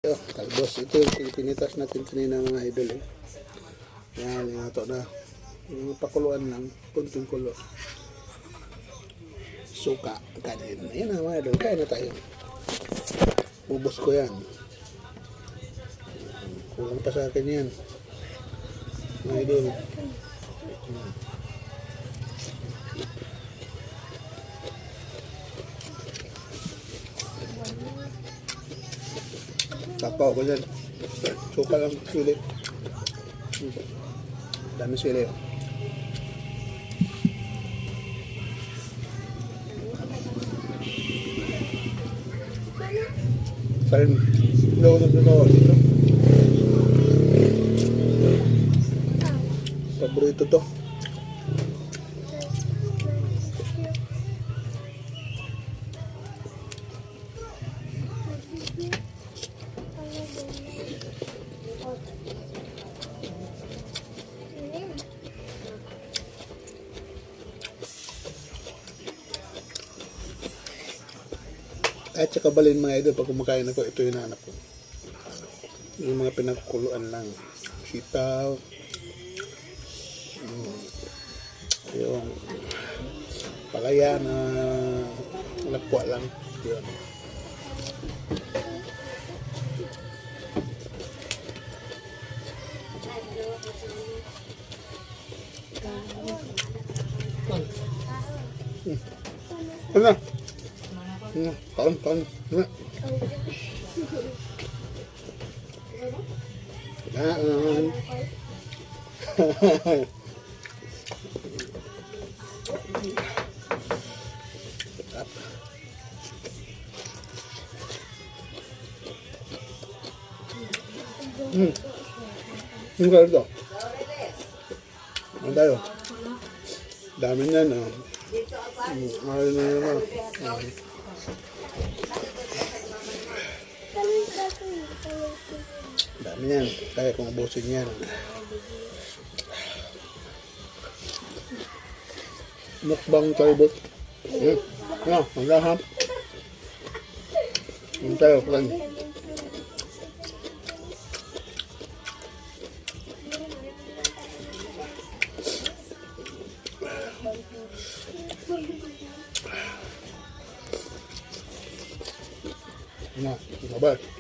Talbos, ito yung pinitas natin kanina mga idol eh. Yan, yung ito na. Yung pakuluan lang, kunting kulo. Suka, kanin. Ayan na mga idol, kain na tayo. Ubus ko yan. Kulang pa sa akin yan. Mga idol. Tapaw ko dyan. Suka lang, sili. Dami sili. Kain. Daw na dito. Paborito to. At saka balin mga idol, pag kumakain ako, ito yung hanap ko. Yung mga pinakuluan lang. Sitaw. Yung palaya na lapwa lang. Yun. Ano? Kaon. Kaon. Ang gano'n ito. Ano tayo? Dami niyan. Ano na naman. Dami yan. Kaya kung ubusin yan. Mukbang talbot. Ang lahap. Ang tayo, friend. Nah, bye.